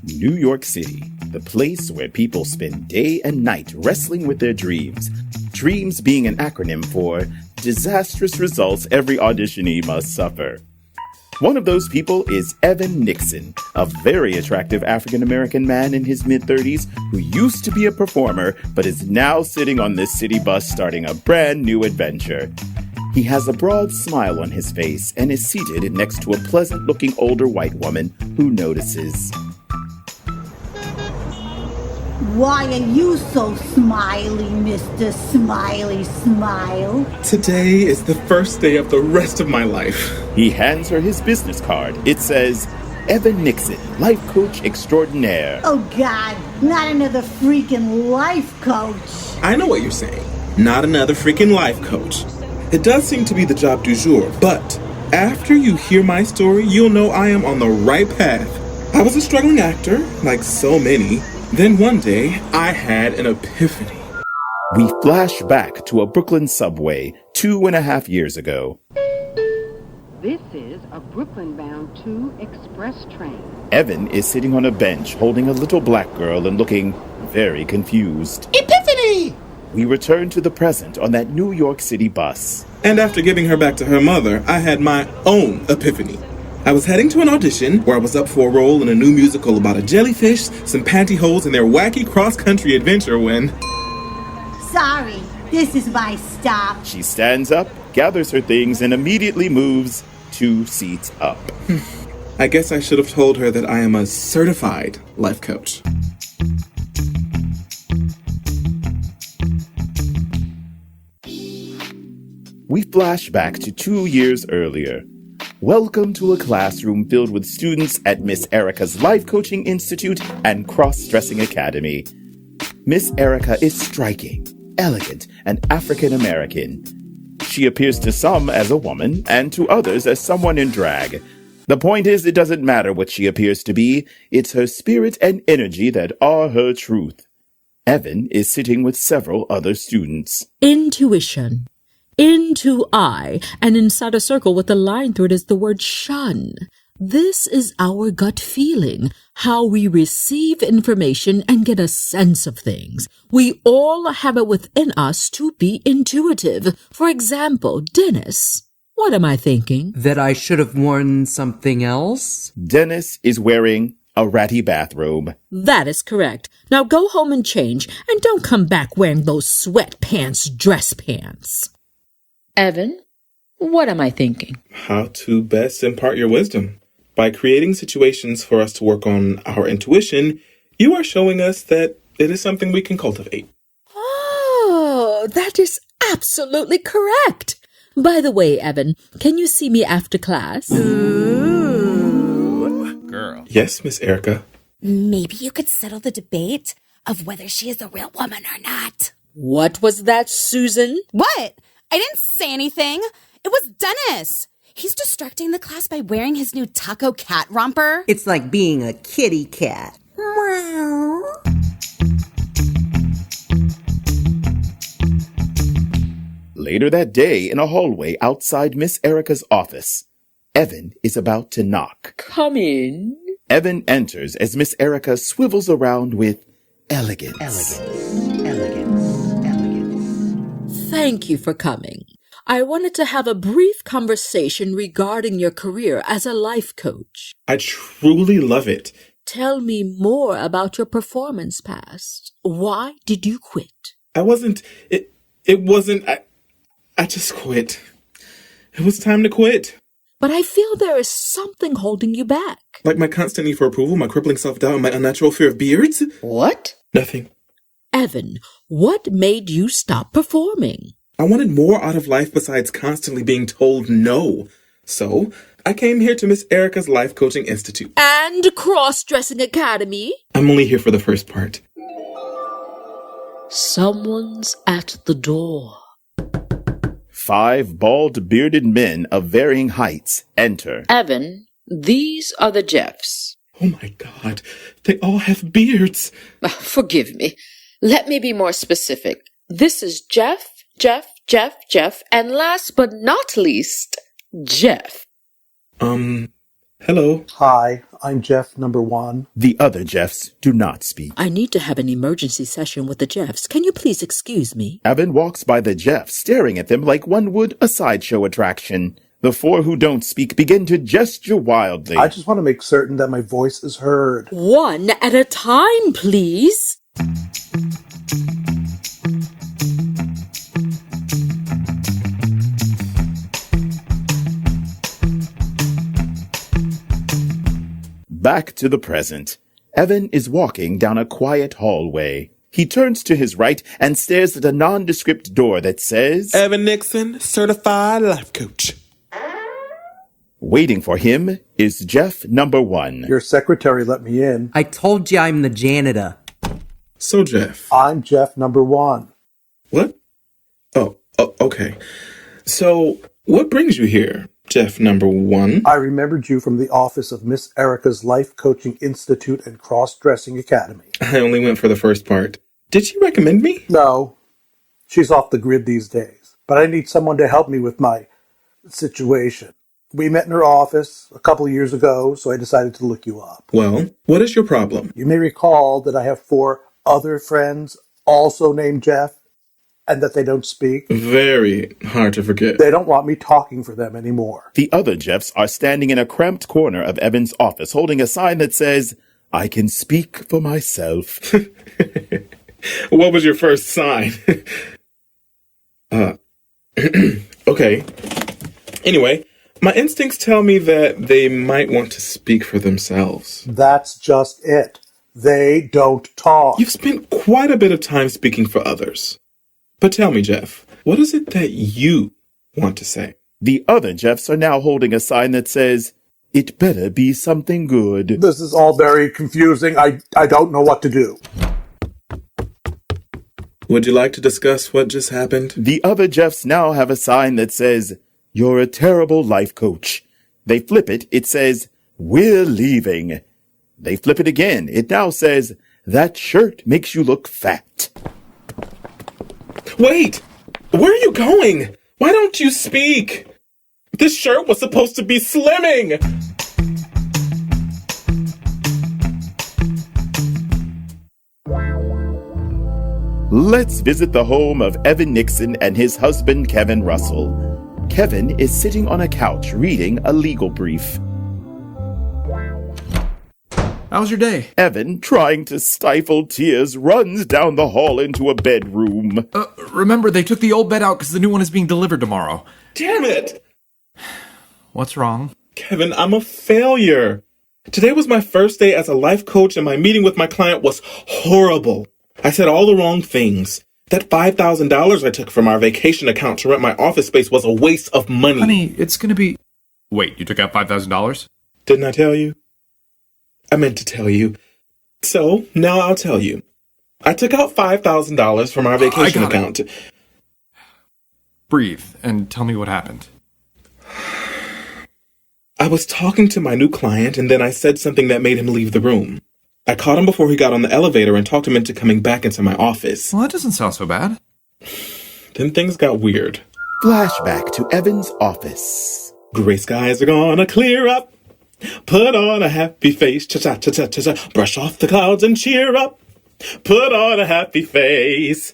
New York City, the place where people spend day and night wrestling with their dreams. Dreams being an acronym for disastrous results every auditionee must suffer. One of those people is Evan Nixon, a very attractive African-American man in his mid-30s who used to be a performer but is now sitting on this city bus starting a brand new adventure. He has a broad smile on his face and is seated next to a pleasant-looking older white woman who notices. Why are you so smiley, Mr. Smiley Smile? Today is the first day of the rest of my life. He hands her his business card. It says, Evan Nixon, life coach extraordinaire. Oh God, not another freaking life coach. I know what you're saying. Not another freaking life coach. It does seem to be the job du jour, but after you hear my story, you'll know I am on the right path. I was a struggling actor, like so many. Then one day, I had an epiphany. We flash back to a Brooklyn subway 2.5 years ago. This is a Brooklyn-bound 2 express train. Evan is sitting on a bench holding a little black girl and looking very confused. Epiphany! We return to the present on that New York City bus. And after giving her back to her mother, I had my own epiphany. I was heading to an audition where I was up for a role in a new musical about a jellyfish, some pantyhose, and their wacky cross-country adventure when... Sorry, this is my stop. She stands up, gathers her things, and immediately moves 2 seats up. I guess I should have told her that I am a certified life coach. We flash back to 2 years earlier. Welcome to a classroom filled with students at Miss Erica's Life Coaching Institute and Cross-Dressing Academy. Miss Erica is striking, elegant, and African-American. She appears to some as a woman and to others as someone in drag. The point is, it doesn't matter what she appears to be. It's her spirit and energy that are her truth. Evan is sitting with several other students. Intuition. Into I, and inside a circle with a line through it is the word shun. This is our gut feeling, how we receive information and get a sense of things. We all have it within us to be intuitive. For example, Dennis, what am I thinking? That I should have worn something else? Dennis is wearing a ratty bathrobe. That is correct. Now go home and change, and don't come back wearing those sweatpants dress pants. Evan, what am I thinking? How to best impart your wisdom. By creating situations for us to work on our intuition, you are showing us that it is something we can cultivate. Oh, that is absolutely correct. By the way, Evan, can you see me after class? Ooh. Girl. Yes, Miss Erica. Maybe you could settle the debate of whether she is a real woman or not. What was that, Susan? What? I didn't say anything. It was Dennis. He's distracting the class by wearing his new taco cat romper. It's like being a kitty cat. Later that day, in a hallway outside Miss Erica's office, Evan is about to knock. Come in. Evan enters as Miss Erica swivels around with elegance. Thank you for coming. I wanted to have a brief conversation regarding your career as a life coach. I truly love it. Tell me more about your performance past. Why did you quit? I just quit. It was time to quit. But I feel there is something holding you back. Like my constant need for approval, my crippling self-doubt, and my unnatural fear of beards? What? Nothing. Evan, what made you stop performing? I wanted more out of life besides constantly being told no. So, I came here to Miss Erica's Life Coaching Institute. And Cross-Dressing Academy? I'm only here for the first part. Someone's at the door. 5 bald, bearded men of varying heights enter. Evan, these are the Jeffs. Oh my God, they all have beards. Forgive me. Let me be more specific. This is Jeff, and last but not least, Jeff. Hello. Hi, I'm Jeff number 1. The other Jeffs do not speak. I need to have an emergency session with the Jeffs. Can you please excuse me? Evan walks by the Jeffs, staring at them like one would a sideshow attraction. The four who don't speak begin to gesture wildly. I just want to make certain that my voice is heard. One at a time, please. Back to the present. Evan is walking down a quiet hallway. He turns to his right and stares at a nondescript door that says, Evan Nixon, Certified Life Coach. Waiting for him is Jeff number 1. Your secretary let me in. I told you I'm the janitor. So, Jeff. I'm Jeff number 1. What? Oh, okay. So, what brings you here, Jeff number 1? I remembered you from the office of Miss Erica's Life Coaching Institute and Cross-Dressing Academy. I only went for the first part. Did she recommend me? No, she's off the grid these days. But I need someone to help me with my situation. We met in her office a couple of years ago, so I decided to look you up. Well, what is your problem? You may recall that I have 4 other friends also named Jeff, and that they don't speak. Very hard to forget. They don't want me talking for them anymore. The other Jeffs are standing in a cramped corner of Evan's office holding a sign that says, I can speak for myself. What was your first sign? Okay. Anyway, my instincts tell me that they might want to speak for themselves. That's just it. They don't talk. You've spent quite a bit of time speaking for others. But tell me, Jeff, what is it that you want to say? The other Jeffs are now holding a sign that says, it better be something good. This is all very confusing. I don't know what to do. Would you like to discuss what just happened? The other Jeffs now have a sign that says, you're a terrible life coach. They flip it, it says, we're leaving. They flip it again, it now says, that shirt makes you look fat. Wait! Where are you going? Why don't you speak? This shirt was supposed to be slimming! Let's visit the home of Evan Nixon and his husband, Kevin Russell. Kevin is sitting on a couch reading a legal brief. How was your day? Evan, trying to stifle tears, runs down the hall into a bedroom. Remember, they took the old bed out because the new one is being delivered tomorrow. Damn it! What's wrong? Kevin, I'm a failure. Today was my first day as a life coach and my meeting with my client was horrible. I said all the wrong things. That $5,000 I took from our vacation account to rent my office space was a waste of money. Honey, it's gonna be... Wait, you took out $5,000? Didn't I tell you? I meant to tell you. So, now I'll tell you. I took out $5,000 from our vacation account. Breathe and tell me what happened. I was talking to my new client and then I said something that made him leave the room. I caught him before he got on the elevator and talked him into coming back into my office. Well, that doesn't sound so bad. Then things got weird. Flashback to Evan's office. Gray skies are gonna clear up. Put on a happy face. Cha-cha-cha-cha-cha. Brush off the clouds and cheer up. Put on a happy face.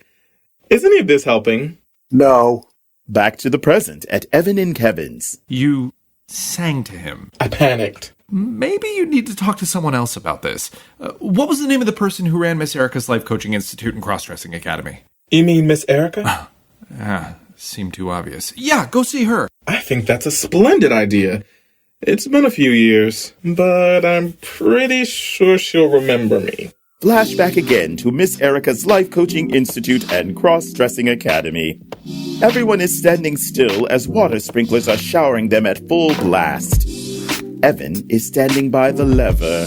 Is any of this helping? No. Back to the present at Evan and Kevin's. You sang to him. I panicked. Maybe you need to talk to someone else about this. What was the name of the person who ran Miss Erica's Life Coaching Institute and Cross-Dressing Academy? You mean Miss Erica? Seemed too obvious. Yeah, go see her. I think that's a splendid idea. It's been a few years, but I'm pretty sure she'll remember me. Flashback again to Miss Erica's Life Coaching Institute and Cross-Dressing Academy. Everyone is standing still as water sprinklers are showering them at full blast. Evan is standing by the lever.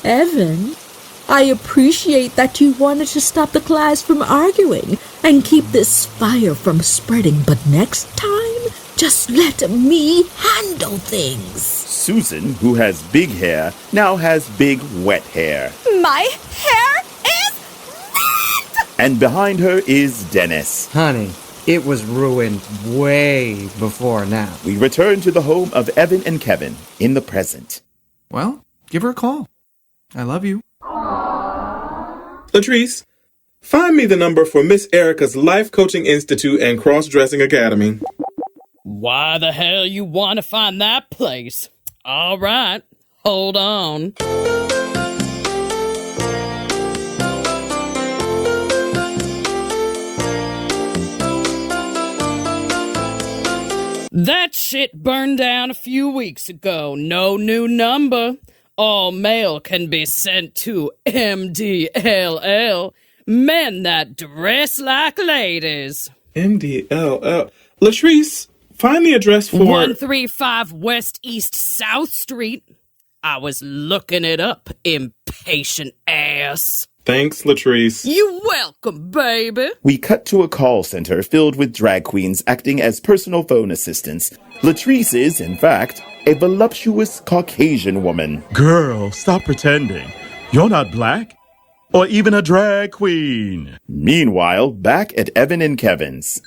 Evan, I appreciate that you wanted to stop the class from arguing and keep this fire from spreading, but next time, just let me handle things. Susan, who has big hair, now has big wet hair. My hair is wet! And behind her is Dennis. Honey, It was ruined way before now. We return to the home of Evan and Kevin in the present. Well, give her a call. I love you. Latrice, find me the number for Miss Erica's Life Coaching Institute and Cross-Dressing Academy. Why the hell you want to find that place? All right, hold on. That shit burned down a few weeks ago. No new number. All mail can be sent to MDLL, men that dress like ladies. MDLL. Latrice, find the address for 135 West East South Street. I was looking it up, impatient ass. Thanks, Latrice. You're welcome, baby. We cut to a call center filled with drag queens acting as personal phone assistants. Latrice is, in fact, a voluptuous Caucasian woman. Girl, stop pretending. You're not black or even a drag queen. Meanwhile, back at Evan and Kevin's.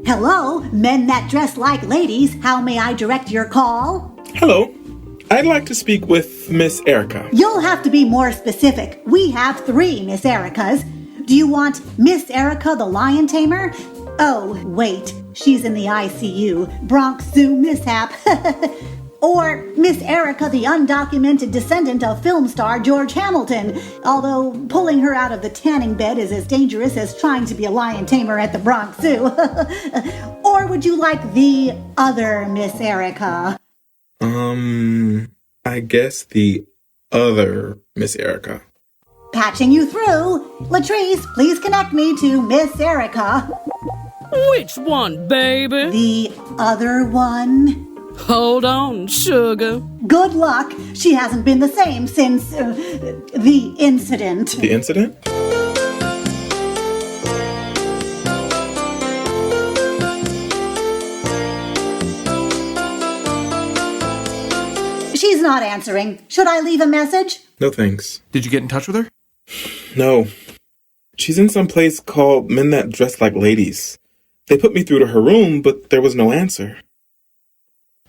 Hello, men that dress like ladies. How may I direct your call? Hello. I'd like to speak with Miss Erica. You'll have to be more specific. We have 3 Miss Ericas. Do you want Miss Erica the Lion Tamer? Oh, wait. She's in the ICU. Bronx Zoo mishap. Or Miss Erica the undocumented descendant of film star George Hamilton. Although pulling her out of the tanning bed is as dangerous as trying to be a lion tamer at the Bronx Zoo. Or would you like the other Miss Erica? I guess the other Miss Erica. Patching you through. Latrice, please connect me to Miss Erica. Which one, baby? The other one. Hold on, sugar. Good luck. She hasn't been the same since the incident. The incident? She's not answering. Should I leave a message? No thanks. Did you get in touch with her? No. She's in some place called Men That Dress Like Ladies. They put me through to her room, but there was no answer.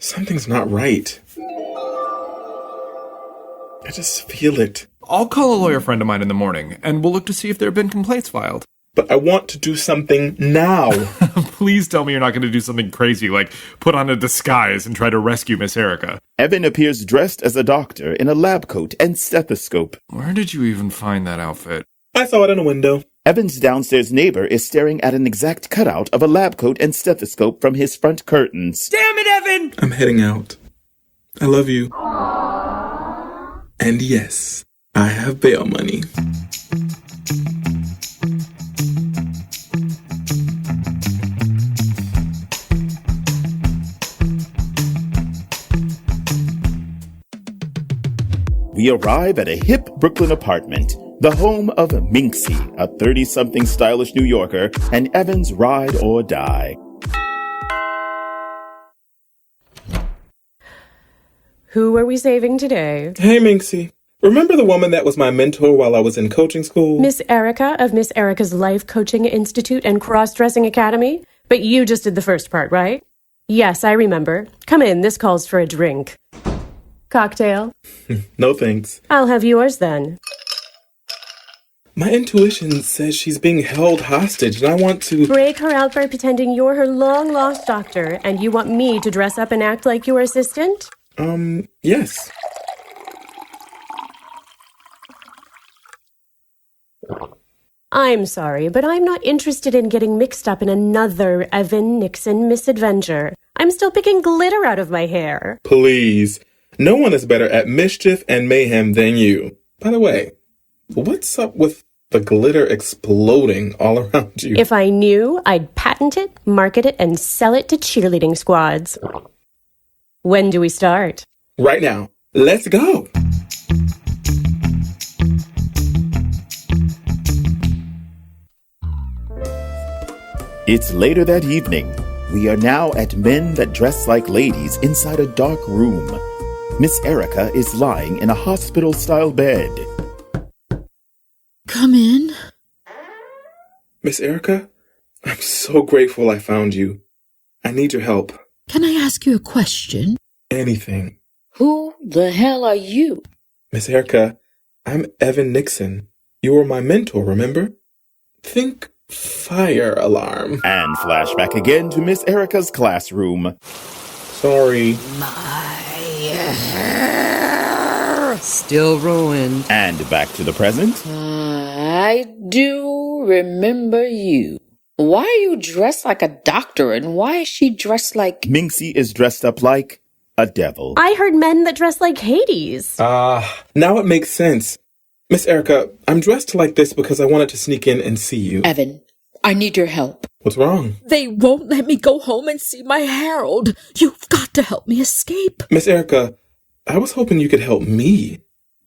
Something's not right. I just feel it. I'll call a lawyer friend of mine in the morning, and we'll look to see if there have been complaints filed. But I want to do something now. Please tell me you're not going to do something crazy, like put on a disguise and try to rescue Miss Erica. Evan appears dressed as a doctor in a lab coat and stethoscope. Where did you even find that outfit? I saw it in a window. Evan's downstairs neighbor is staring at an exact cutout of a lab coat and stethoscope from his front curtains. Damn it, Evan! I'm heading out. I love you. And yes, I have bail money. We arrive at a hip Brooklyn apartment, the home of Minxy, a 30-something stylish New Yorker, and Evan's ride or die. Who are we saving today? Hey, Minxy. Remember the woman that was my mentor while I was in coaching school? Miss Erica of Miss Erica's Life Coaching Institute and Cross-Dressing Academy? But you just did the first part, right? Yes, I remember. Come in, this calls for a drink. Cocktail? No thanks. I'll have yours then. My intuition says she's being held hostage, and I want to... Break her out by pretending you're her long-lost doctor, and you want me to dress up and act like your assistant? Yes. I'm sorry, but I'm not interested in getting mixed up in another Evan Nixon misadventure. I'm still picking glitter out of my hair. Please. No one is better at mischief and mayhem than you. By the way, what's up with the glitter exploding all around you? If I knew, I'd patent it, market it, and sell it to cheerleading squads. When do we start? Right now. Let's go. It's later that evening. We are now at Men That Dress Like Ladies inside a dark room. Miss Erica is lying in a hospital-style bed. come in? Miss Erica, I'm so grateful I found you. I need your help. Can I ask you a question? Anything. Who the hell are you? Miss Erica, I'm Evan Nixon. You were my mentor, remember? Think fire alarm. And flashback again to Miss Erica's classroom. Sorry. My hair. Still ruined. And back to the present. I do remember you. Why are you dressed like a doctor, and why is she dressed like... Minxy is dressed up like a devil. I heard men that dress like Hades. Now it makes sense. Miss Erica, I'm dressed like this because I wanted to sneak in and see you. Evan, I need your help. What's wrong? They won't let me go home and see my Harold. You've got to help me escape. Miss Erica, I was hoping you could help me.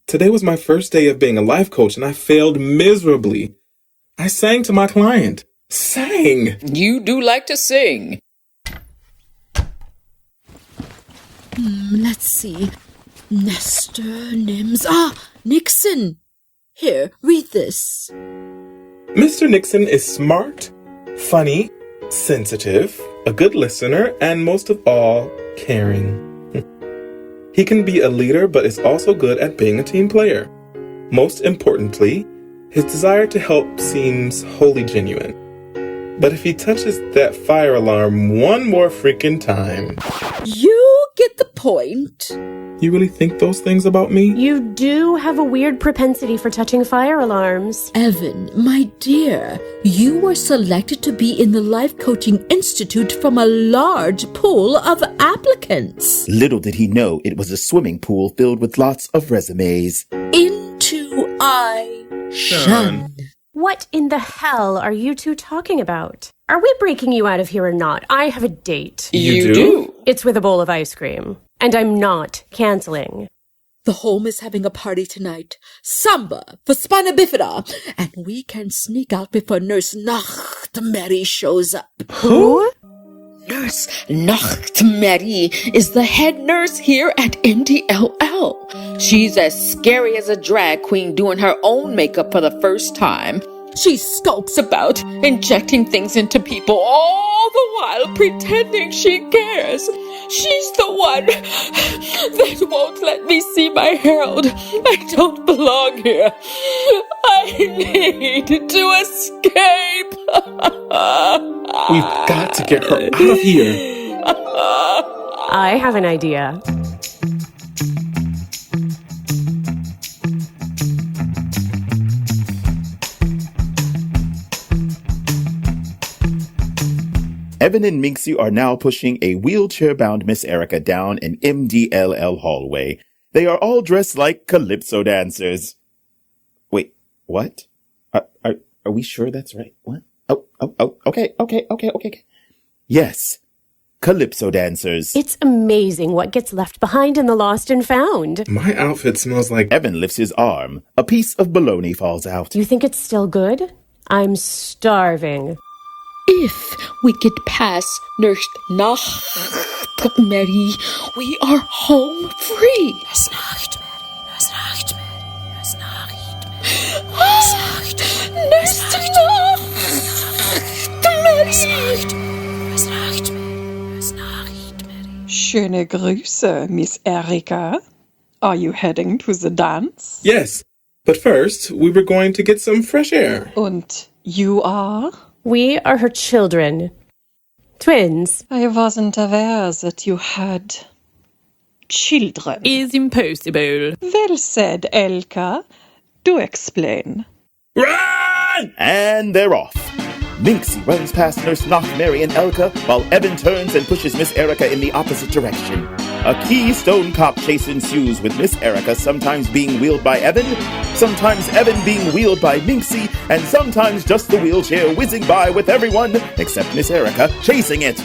Today was my first day of being a life coach, and I failed miserably. I sang to my client. Sang! You do like to sing. Let's see. Nestor, Nims... Nixon! Here, read this. Mr. Nixon is smart, funny, sensitive, a good listener, and most of all, caring. He can be a leader, but is also good at being a team player. Most importantly, his desire to help seems wholly genuine. But if he touches that fire alarm one more freaking time... You get the point. You really think those things about me? You do have a weird propensity for touching fire alarms. Evan, my dear, you were selected to be in the Life Coaching Institute from a large pool of applicants. Little did he know it was a swimming pool filled with lots of resumes. Into I shun. What in the hell are you two talking about? Are we breaking you out of here or not? I have a date. You do? It's with a bowl of ice cream. And I'm not canceling. The home is having a party tonight. Samba for spina bifida. And we can sneak out before Nurse Nachtmerrie shows up. Who? Nurse Nachtmerrie is the head nurse here at NDLL. She's as scary as a drag queen doing her own makeup for the first time. She skulks about, injecting things into people, all the while pretending she cares. She's the one that won't let me see my Harold. I don't belong here. I need to escape. We've got to get her out of here. I have an idea. Evan and Minxy are now pushing a wheelchair-bound Miss Erica down an MDLL hallway. They are all dressed like calypso dancers. Wait, what? Are we sure that's right? What? Okay. Yes, calypso dancers. It's amazing what gets left behind in the lost and found. My outfit smells like... Evan lifts his arm. A piece of bologna falls out. You think it's still good? I'm starving. If we get past Nurse Nachtmerrie, we are home free. Nurse Nachtmerrie, Nurse Nachtmerrie, Nurse Nachtmerrie, Nurse Nachtmerrie. Schöne Grüße, Miss Erica. Are you heading to the dance? Yes, but first, we were going to get some fresh air. Und you are? We are her children. Twins. I wasn't aware that you had children. Is impossible. Well said, Elka. Do explain. Run! And they're off. Minxy runs past Nurse Nachtmerrie and Elka, while Evan turns and pushes Miss Erica in the opposite direction. A Keystone Cop chase ensues, with Miss Erica sometimes being wheeled by Evan, sometimes Evan being wheeled by Minxy, and sometimes just the wheelchair whizzing by with everyone, except Miss Erica, chasing it.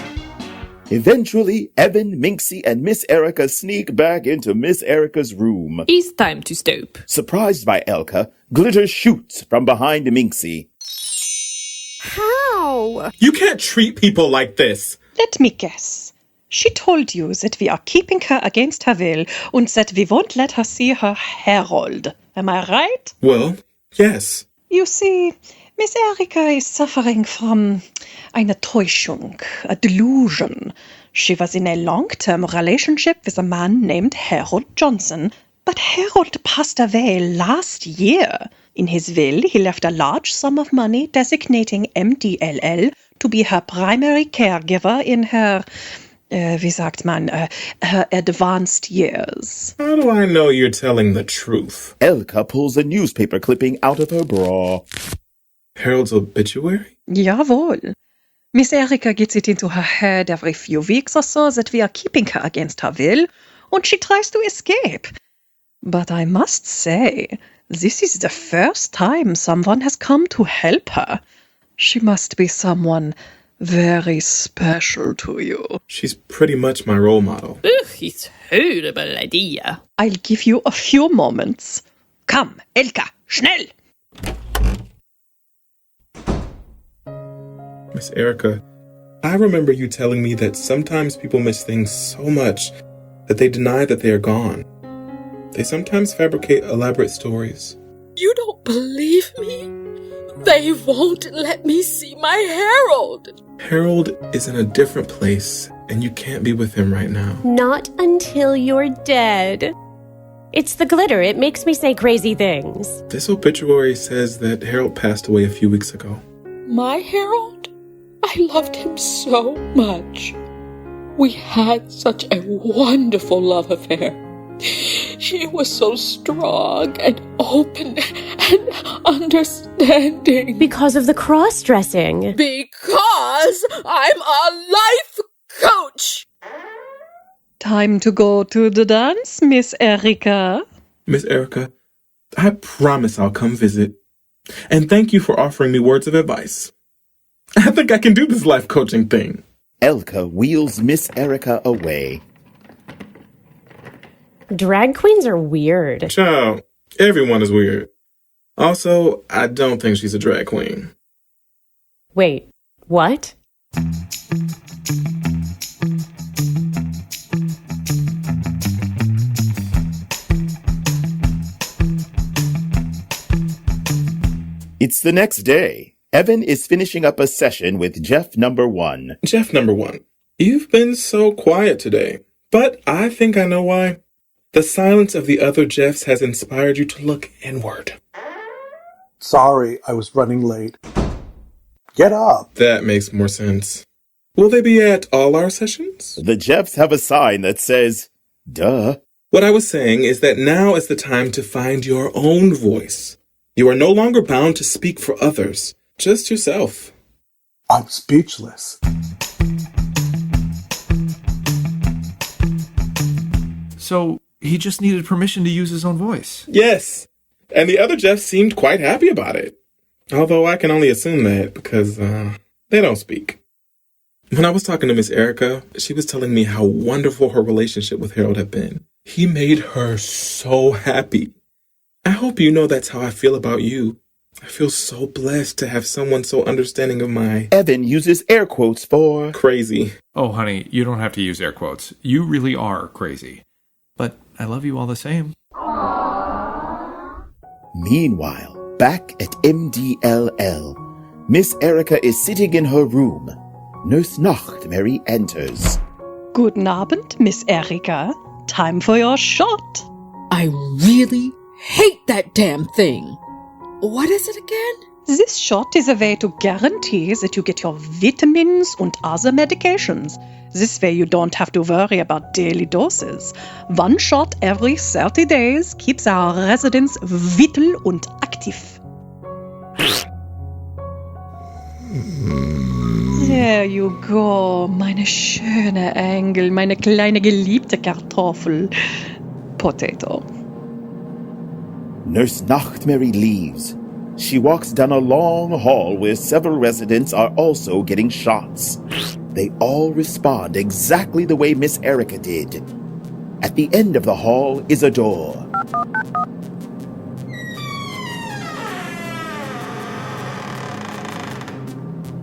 Eventually, Evan, Minxy, and Miss Erica sneak back into Miss Erica's room. It's time to stop. Surprised by Elka, Glitter shoots from behind Minxy. How? You can't treat people like this. Let me guess. She told you that we are keeping her against her will and that we won't let her see her Harold. Am I right? Well, yes. You see, Miss Erika is suffering from eine Täuschung, a delusion. She was in a long-term relationship with a man named Harold Johnson, but Harold passed away last year. In his will, he left a large sum of money designating MDLL to be her primary caregiver in her, wie sagt man, her advanced years. How do I know you're telling the truth? Elka pulls a newspaper clipping out of her bra. Harold's obituary? Jawohl. Miss Erika gets it into her head every few weeks or so that we are keeping her against her will, and she tries to escape. But I must say, this is the first time someone has come to help her. She must be someone very special to you. She's pretty much my role model. It's horrible idea. I'll give you a few moments. Come, Elka, schnell! Miss Erika, I remember you telling me that sometimes people miss things so much that they deny that they are gone. They sometimes fabricate elaborate stories. You don't believe me? They won't let me see my Harold. Harold is in a different place, and you can't be with him right now. Not until you're dead. It's the glitter. It makes me say crazy things. This obituary says that Harold passed away a few weeks ago. My Harold? I loved him so much. We had such a wonderful love affair. He was so strong and open and understanding. Because of the cross-dressing. Because I'm a life coach! Time to go to the dance, Miss Erika. Miss Erika, I promise I'll come visit. And thank you for offering me words of advice. I think I can do this life coaching thing. Elka wheels Miss Erika away. Drag queens are weird. Child, everyone is weird. Also, I don't think she's a drag queen. Wait, what? It's the next day. Evan is finishing up a session with Jeff number 1. Jeff number 1, you've been so quiet today, but I think I know why. The silence of the other Jeffs has inspired you to look inward. Sorry, I was running late. Get up. That makes more sense. Will they be at all our sessions? The Jeffs have a sign that says, duh. What I was saying is that now is the time to find your own voice. You are no longer bound to speak for others, just yourself. I'm speechless. So, he just needed permission to use his own voice. Yes, and the other Jeffs seemed quite happy about it. Although I can only assume that because they don't speak. When I was talking to Miss Erika, she was telling me how wonderful her relationship with Harold had been. He made her so happy. I hope you know that's how I feel about you. I feel so blessed to have someone so understanding of my... Evan uses air quotes for... crazy. Oh, honey, you don't have to use air quotes. You really are crazy. But I love you all the same. Meanwhile, back at MDLL, Miss Erika is sitting in her room. Nurse Nachtmerrie enters. Guten Abend, Miss Erika. Time for your shot. I really hate that damn thing. What is it again? This shot is a way to guarantee that you get your vitamins and other medications. This way you don't have to worry about daily doses. One shot every 30 days keeps our residents vital und aktiv. There you go, meine schöne Engel, meine kleine geliebte Kartoffel. Potato. Nurse Nachtmerrie leaves. She walks down a long hall where several residents are also getting shots. They all respond exactly the way Miss Erika did. At the end of the hall is a door.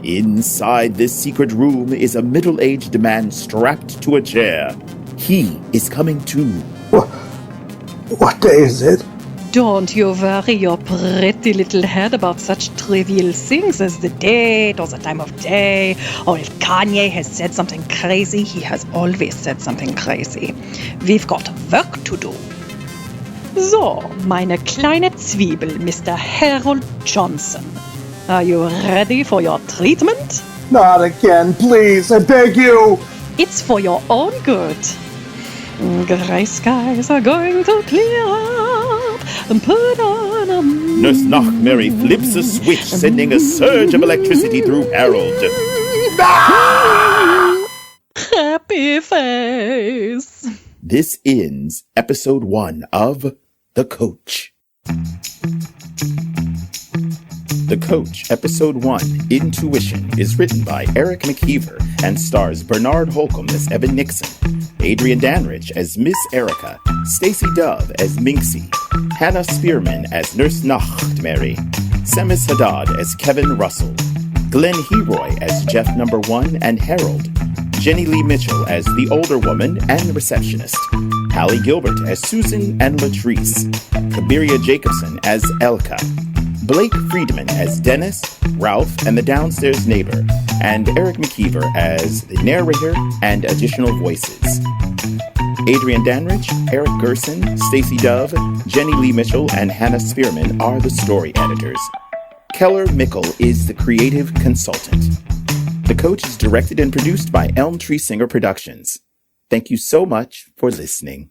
Inside this secret room is a middle-aged man strapped to a chair. He is coming too. What day is it? Don't you worry your pretty little head about such trivial things as the date or the time of day, or if Kanye has said something crazy. He has always said something crazy. We've got work to do. So, meine kleine Zwiebel, Mr. Harold Johnson. Are you ready for your treatment? Not again, please, I beg you! It's for your own good. Gray skies are going to clear up and put on a... Nurse Nachtmerrie flips a switch, sending a surge of electricity through Harold. Happy face. This ends episode 1 of The Coach. The Coach, Episode 1, Intuition, is written by Eric McKeever and stars Bernard Holcomb as Evan Nixon, Adrienne Danrich as Miss Erica, Stacy Dove as Minxy, Hannah Spierman as Nurse Nachtmerrie, Samus Haddad as Kevin Russell, Glen Heroy as Jeff No. 1 and Harold, Jenny Lee Mitchell as the older woman and receptionist, Halley Gilbert as Susan and Latrice, Cabiria Jacobsen as Elka, Blake Friedman as Dennis, Ralph, and the downstairs neighbor, and Eric McKeever as the narrator and additional voices. Adrienne Danrich, Eric Gerson, Stacy Dove, Jenny Lee Mitchell, and Hannah Spierman are the story editors. Keller Mickle is the creative consultant. The Coach is directed and produced by Elm Tree Singer Productions. Thank you so much for listening.